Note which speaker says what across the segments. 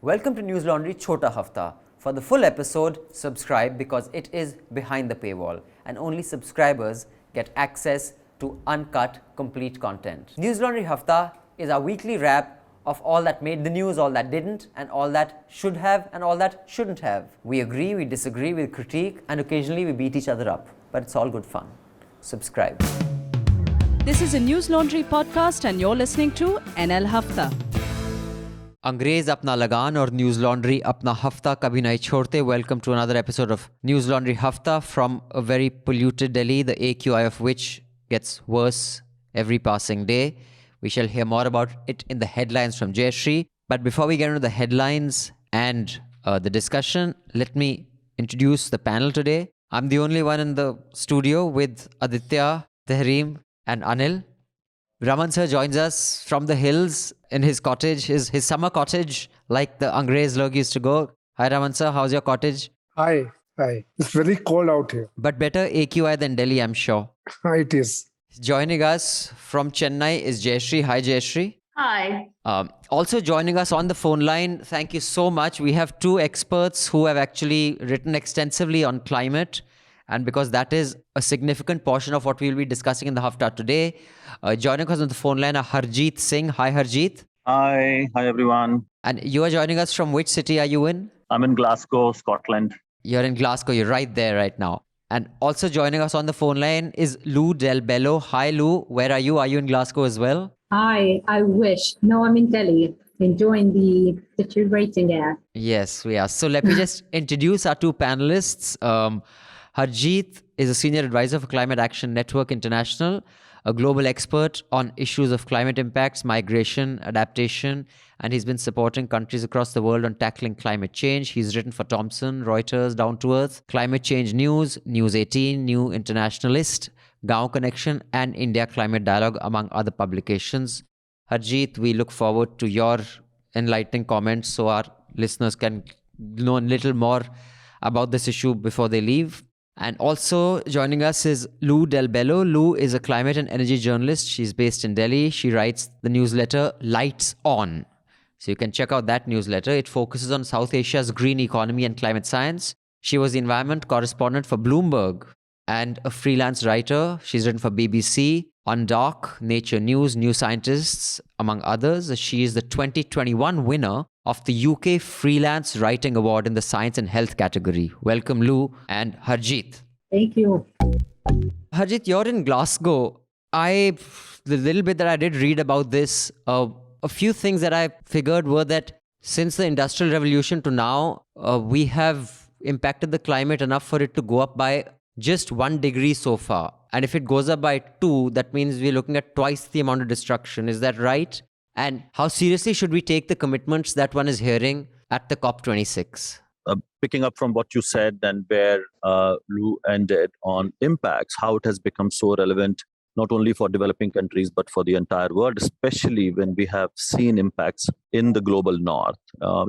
Speaker 1: Welcome to News Laundry Chhota Hafta. For the full episode, subscribe because it is behind the paywall and only subscribers get access to uncut, complete content. News Laundry Hafta is our weekly wrap of all that made the news, all that didn't, and all that should have and all that shouldn't have. We agree, we disagree, we critique, and occasionally we beat each other up. But it's all good fun. Subscribe.
Speaker 2: This is a News Laundry podcast and you're listening to NL Hafta.
Speaker 1: अंग्रेज अपना लगान और news laundry अपना हफ्ता कभी नहीं छोड़ते. Welcome to another episode of Newslaundry Hafta from a very polluted Delhi, the AQI of which gets worse every passing day. We shall hear more about it in the headlines from Jayashree. But before we get into the headlines and the discussion, let me introduce the panel today. I'm the only one in the studio with Aditya, Tahreem and Anil. Raman sir joins us from the hills in his cottage, his summer cottage, like the Angrez log used to go. Hi Raman sir, how's your cottage?
Speaker 3: Hi. It's very cold out here.
Speaker 1: But better AQI than Delhi, I'm sure.
Speaker 3: It is.
Speaker 1: Joining us from Chennai is Jayashree. Hi Jayashree.
Speaker 4: Hi.
Speaker 1: Also joining us on the phone line, thank you so much. We have two experts who have actually written extensively on climate. And because that is a significant portion of what we'll be discussing in the Hafta today, joining us on the phone line are Harjeet Singh. Hi, Harjeet.
Speaker 5: Hi everyone.
Speaker 1: And you are joining us from which city are you in?
Speaker 5: I'm in Glasgow, Scotland.
Speaker 1: You're in Glasgow. You're right there right now. And also joining us on the phone line is Lou Del Bello. Hi, Lou. Where are you? Are you in Glasgow as well?
Speaker 4: Hi, I wish. No, I'm in Delhi, enjoying the deteriorating air.
Speaker 1: Yes, we are. So let me just introduce our two panelists. Harjeet is a senior advisor for Climate Action Network International, a global expert on issues of climate impacts, migration, adaptation, and he's been supporting countries across the world on tackling climate change. He's written for Thomson, Reuters, Down to Earth, Climate Change News, News 18, New Internationalist, Gaon Connection, and India Climate Dialogue, among other publications. Harjeet, we look forward to your enlightening comments so our listeners can know a little more about this issue before they leave. And also joining us is Lou Del Bello. Lou is a climate and energy journalist. She's based in Delhi. She writes the newsletter Lights On. So you can check out that newsletter. It focuses on South Asia's green economy and climate science. She was the environment correspondent for Bloomberg and a freelance writer. She's written for BBC, Undoc, Nature News, New Scientists, among others. She is the 2021 winner of the UK Freelance Writing Award in the Science and Health category. Welcome, Lou and Harjeet.
Speaker 4: Thank you.
Speaker 1: Harjeet, you're in Glasgow. The little bit that I did read about this, a few things that I figured were that since the Industrial Revolution to now, we have impacted the climate enough for it to go up by just 1 degree so far. And if it goes up by 2, that means we're looking at twice the amount of destruction. Is that right? And how seriously should we take the commitments that one is hearing at the COP26?
Speaker 5: Picking up from what you said and where Lou ended on impacts, how it has become so relevant, not only for developing countries, but for the entire world, especially when we have seen impacts in the global north.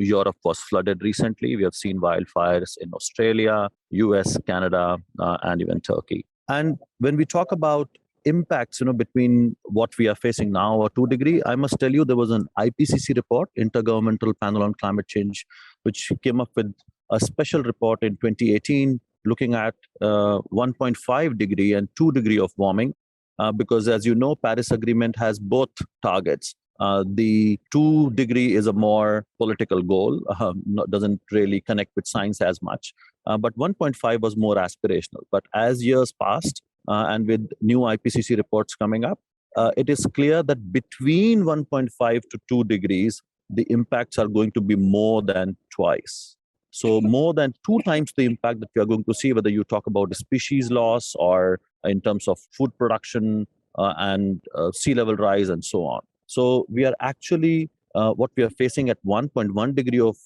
Speaker 5: Europe was flooded recently. We have seen wildfires in Australia, US, Canada, and even Turkey. And when we talk about impacts, between what we are facing now or 2 degree, I must tell you, there was an IPCC report, Intergovernmental Panel on Climate Change, which came up with a special report in 2018, looking at 1.5 degree and 2 degree of warming. Because as you know, Paris Agreement has both targets. The 2 degree is a more political goal, doesn't really connect with science as much. But 1.5 was more aspirational. But as years passed, and with new IPCC reports coming up, it is clear that between 1.5 to 2 degrees, the impacts are going to be more than twice. So more than 2 times the impact that we are going to see, whether you talk about the species loss or in terms of food production and sea level rise and so on. So we are actually, what we are facing at 1.1 degree of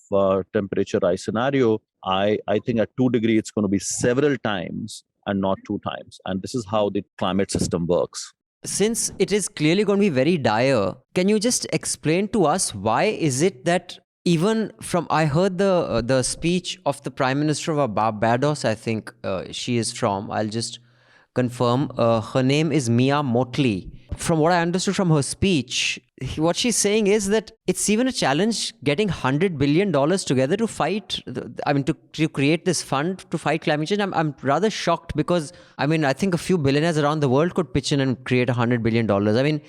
Speaker 5: temperature rise scenario, I think at 2 degree, it's going to be several times and not 2 times. And this is how the climate system works.
Speaker 1: Since it is clearly going to be very dire, can you just explain to us why is it that even from, I heard the speech of the Prime Minister of Barbados, I think she is from, I'll just confirm, her name is Mia Mottley. From what I understood from her speech, what she's saying is that it's even a challenge getting $100 billion together to fight, to create this fund to fight climate change. I'm rather shocked because, I think a few billionaires around the world could pitch in and create $100 billion.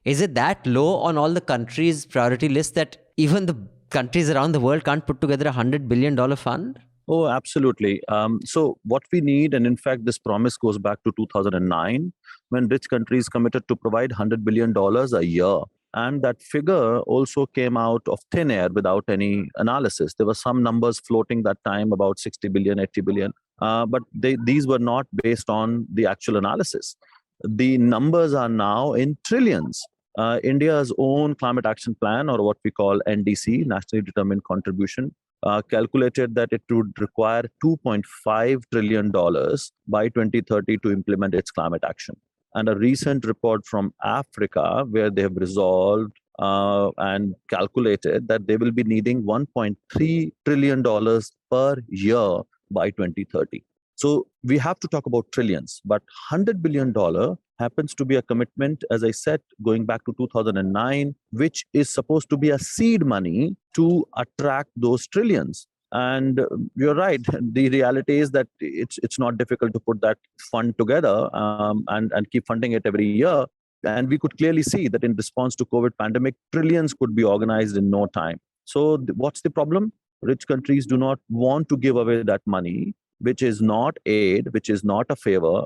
Speaker 1: Is it that low on all the countries' priority list that even the countries around the world can't put together $100 billion fund?
Speaker 5: Oh, absolutely. So what we need, and in fact, this promise goes back to 2009, when rich countries committed to provide $100 billion a year. And that figure also came out of thin air without any analysis. There were some numbers floating that time about 60 billion, 80 billion, but these were not based on the actual analysis. The numbers are now in trillions. India's own climate action plan, or what we call NDC, Nationally Determined Contribution, calculated that it would require $2.5 trillion by 2030 to implement its climate action. And a recent report from Africa, where they have resolved and calculated that they will be needing $1.3 trillion per year by 2030. So we have to talk about trillions, but $100 billion happens to be a commitment, as I said, going back to 2009, which is supposed to be a seed money to attract those trillions. And you're right. The reality is that it's not difficult to put that fund together and keep funding it every year. And we could clearly see that in response to COVID pandemic, trillions could be organized in no time. So what's the problem? Rich countries do not want to give away that money, which is not aid, which is not a favor.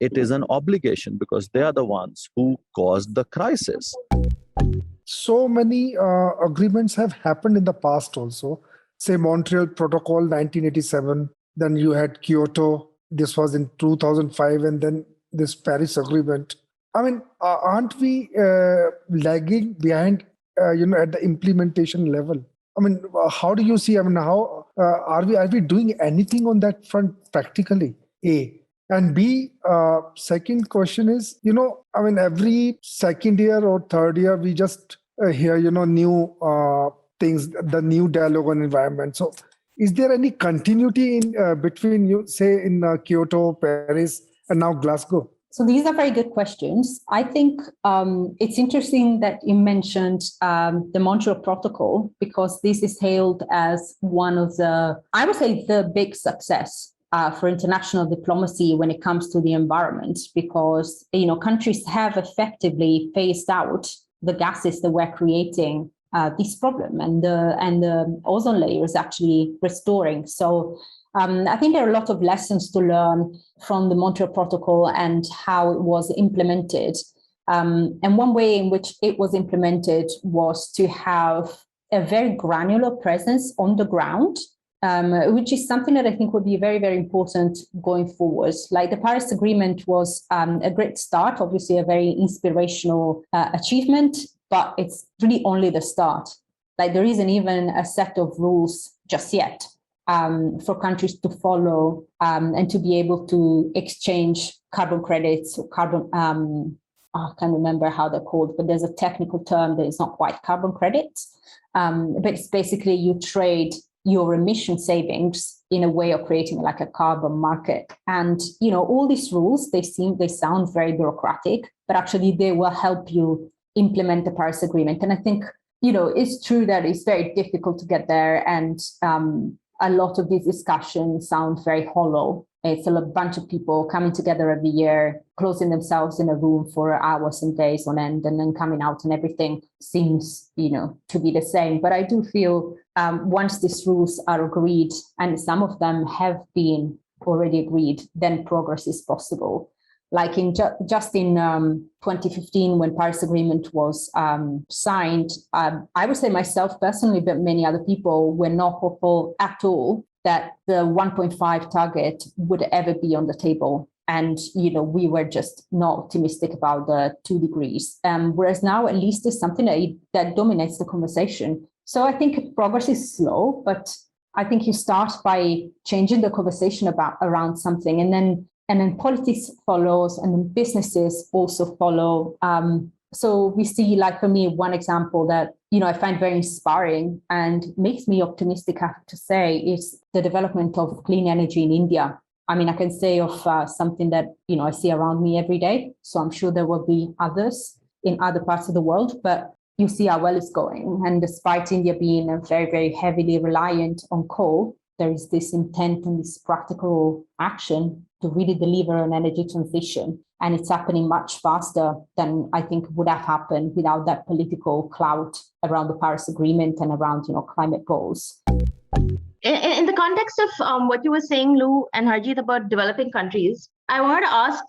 Speaker 5: It is an obligation because they are the ones who caused the crisis.
Speaker 3: So many agreements have happened in the past also. Say Montreal Protocol 1987, then you had Kyoto, this was in 2005, and then this Paris Agreement. Aren't we lagging behind, at the implementation level? How do you see, how are we doing anything on that front practically? A. And B, second question is, every second year or third year, we just hear, new things, the new dialogue on environment. So is there any continuity in between, in Kyoto, Paris, and now Glasgow?
Speaker 4: So these are very good questions. I think it's interesting that you mentioned the Montreal Protocol, because this is hailed as one of the, I would say, the big success for international diplomacy when it comes to the environment, because countries have effectively phased out the gases that were creating this problem, and the ozone layer is actually restoring. So I think there are a lot of lessons to learn from the Montreal Protocol and how it was implemented. And one way in which it was implemented was to have a very granular presence on the ground, which is something that I think would be very, very important going forward. Like the Paris Agreement was a great start, obviously a very inspirational achievement, but it's really only the start. Like there isn't even a set of rules just yet for countries to follow and to be able to exchange carbon credits or carbon, I can't remember how they're called, but there's a technical term that is not quite carbon credits. But it's basically you trade your emission savings in a way of creating like a carbon market. And, all these rules, they sound very bureaucratic, but actually they will help you implement the Paris Agreement. And I think, it's true that it's very difficult to get there. And a lot of these discussions sound very hollow. It's a bunch of people coming together every year, closing themselves in a room for hours and days on end, and then coming out and everything seems, to be the same. But I do feel once these rules are agreed, and some of them have been already agreed, then progress is possible. Like in just in 2015, when Paris Agreement was signed, I would say myself personally, but many other people were not hopeful at all that the 1.5 target would ever be on the table. And, we were just not optimistic about the 2 degrees. Whereas now, at least there's something that dominates the conversation. So I think progress is slow, but I think you start by changing the conversation around something, and then politics follows, and then businesses also follow. So we see, like for me, one example that, I find very inspiring and makes me optimistic, I have to say, is the development of clean energy in India. I mean, I can say of something that, I see around me every day. So I'm sure there will be others in other parts of the world. But, you see how well it's going. And despite India being very, very heavily reliant on coal, there is this intent and this practical action to really deliver an energy transition. And it's happening much faster than I think would have happened without that political clout around the Paris Agreement and around, climate goals.
Speaker 6: In the context of what you were saying, Lou and Harjeet, about developing countries, I wanted to ask,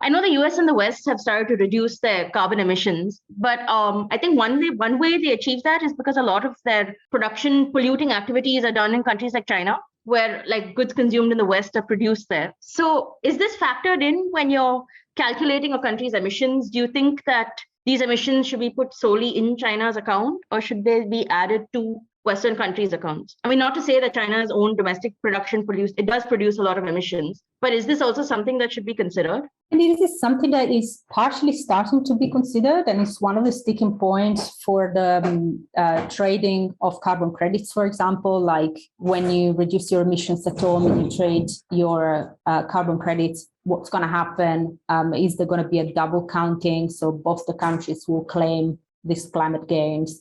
Speaker 6: I know the US and the West have started to reduce their carbon emissions, but I think one way they achieve that is because a lot of their production polluting activities are done in countries like China, where goods consumed in the West are produced there. So is this factored in when you're calculating a country's emissions? Do you think that these emissions should be put solely in China's account, or should they be added to Western countries' accounts? I mean, not to say that China's own domestic production does produce a lot of emissions, but is this also something that should be considered?
Speaker 4: And it is something that is partially starting to be considered, and it's one of the sticking points for the trading of carbon credits, for example, like when you reduce your emissions at home and you trade your carbon credits, what's going to happen? Is there going to be a double counting? So both the countries will claim these climate gains.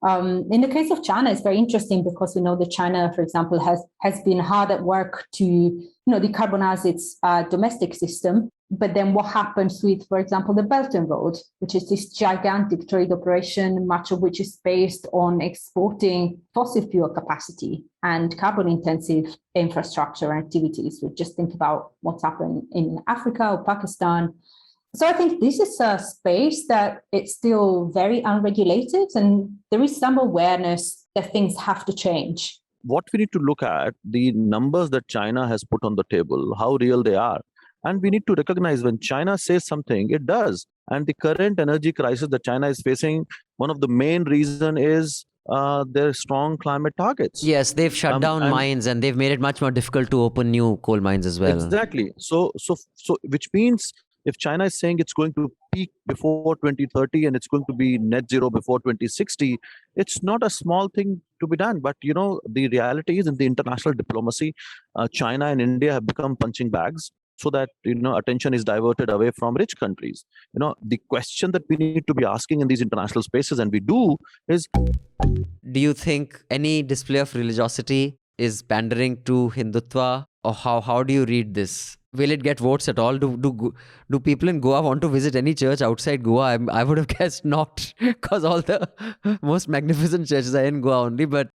Speaker 4: In the case of China, it's very interesting because we know that China, for example, has been hard at work to decarbonize its domestic system. But then what happens with, for example, the Belt and Road, which is this gigantic trade operation, much of which is based on exporting fossil fuel capacity and carbon-intensive infrastructure and activities. We just think about what's happened in Africa or Pakistan. So I think this is a space that it's still very unregulated, and there is some awareness that things have to change.
Speaker 5: What we need to look at, the numbers that China has put on the table, how real they are. And we need to recognize when China says something, it does. And the current energy crisis that China is facing, one of the main reasons is their strong climate targets.
Speaker 1: Yes, they've shut down mines and they've made it much more difficult to open new coal mines as well.
Speaker 5: Exactly. So which means if China is saying it's going to peak before 2030 and it's going to be net zero before 2060, it's not a small thing to be done. But, the reality is in the international diplomacy, China and India have become punching bags so that, attention is diverted away from rich countries. The question that we need to be asking in these international spaces, and we do, is...
Speaker 1: Do you think any display of religiosity is pandering to Hindutva? Or how do you read this? Will it get votes at all? Do people in Goa want to visit any church outside Goa? I would have guessed not, because all the most magnificent churches are in Goa only. But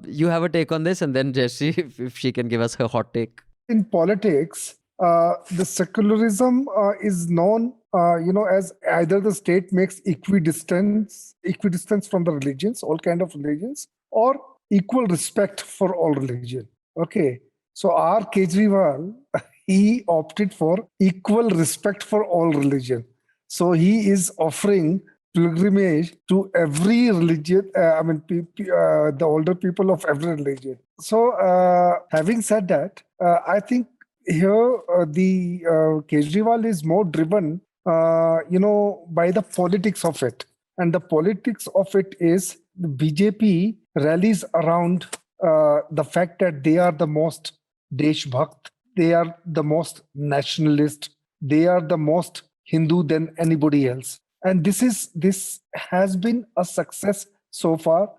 Speaker 1: you have a take on this, and then Jayashree, if she can give us her hot take.
Speaker 3: In politics, the secularism is known, as either the state makes equidistance from the religions, all kind of religions, or equal respect for all religion. Okay. So our Kejriwal, he opted for equal respect for all religion. So he is offering pilgrimage to every religion, the older people of every religion. So having said that, I think here the Kejriwal is more driven, by the politics of it. And the politics of it is the BJP rallies around the fact that they are the most Deshbhakt, they are the most nationalist, they are the most Hindu than anybody else. And this has been a success so far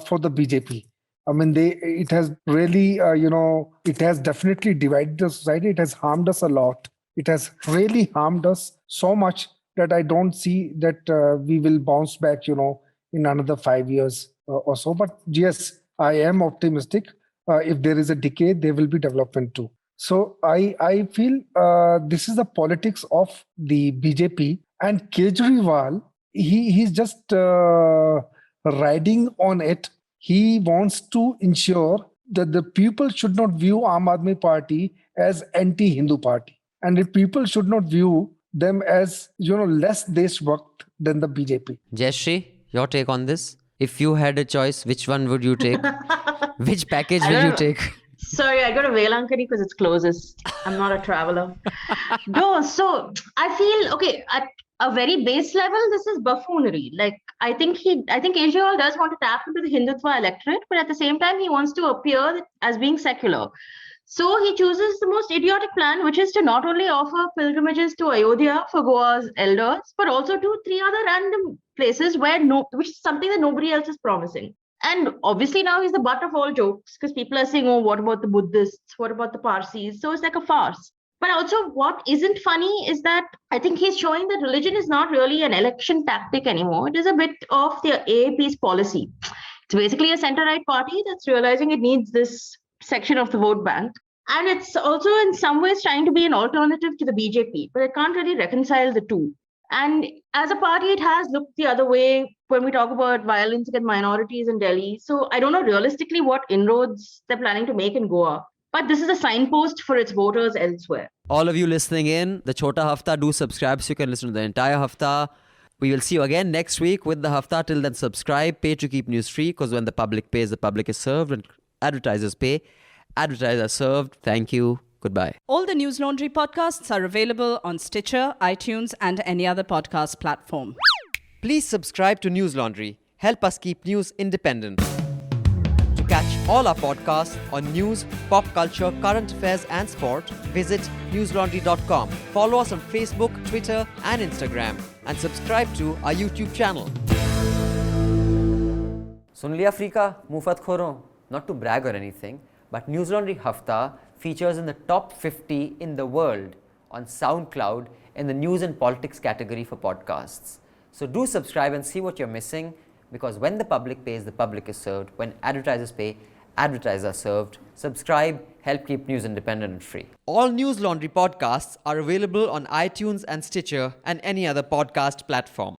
Speaker 3: for the BJP. I mean, it has really, it has definitely divided the society. It has harmed us a lot. It has really harmed us so much that I don't see that we will bounce back, in another 5 years or so. But yes, I am optimistic. If there is a decay, there will be development too. So I feel this is the politics of the BJP, and Kejriwal, he's just riding on it. He wants to ensure that the people should not view Aam Aadmi Party as anti-Hindu party, and the people should not view them as less Deshbhakt than the BJP.
Speaker 1: Jayashree, your take on this? If you had a choice, which one would you take? Which package will you take?
Speaker 6: Sorry, I go to Velankari because it's closest. I'm not a traveler. No, so I feel, okay, at a very base level, this is buffoonery. I think Kejriwal does want to tap into the Hindutva electorate, but at the same time, he wants to appear as being secular. So he chooses the most idiotic plan, which is to not only offer pilgrimages to Ayodhya for Goa's elders, but also to 3 other random places which is something that nobody else is promising. And obviously now he's the butt of all jokes because people are saying, oh, what about the Buddhists? What about the Parsis? So it's like a farce. But also what isn't funny is that I think he's showing that religion is not really an election tactic anymore. It is a bit of the AAP's policy. It's basically a center-right party that's realizing it needs this section of the vote bank. And it's also in some ways trying to be an alternative to the BJP, but it can't really reconcile the two. And as a party, it has looked the other way when we talk about violence against minorities in Delhi. So I don't know realistically what inroads they're planning to make in Goa. But this is a signpost for its voters elsewhere.
Speaker 1: All of you listening in, the Chhota Hafta, do subscribe so you can listen to the entire Hafta. We will see you again next week with the Hafta. Till then, subscribe, pay to keep news free, because when the public pays, the public is served. When advertisers pay, advertisers are served. Thank you. Goodbye.
Speaker 2: All the News Laundry podcasts are available on Stitcher, iTunes, and any other podcast platform.
Speaker 1: Please subscribe to News Laundry. Help us keep news independent. To catch all our podcasts on news, pop culture, current affairs, and sport, visit newslaundry.com. Follow us on Facebook, Twitter, and Instagram, and subscribe to our YouTube channel. Sun liya Afrika, mufat khoro. Not to brag or anything, but News Laundry Hafta features in the top 50 in the world on SoundCloud in the news and politics category for podcasts. So do subscribe and see what you're missing, because when the public pays, the public is served. When advertisers pay, advertisers are served. Subscribe, help keep news independent and free. All News Laundry podcasts are available on iTunes and Stitcher and any other podcast platform.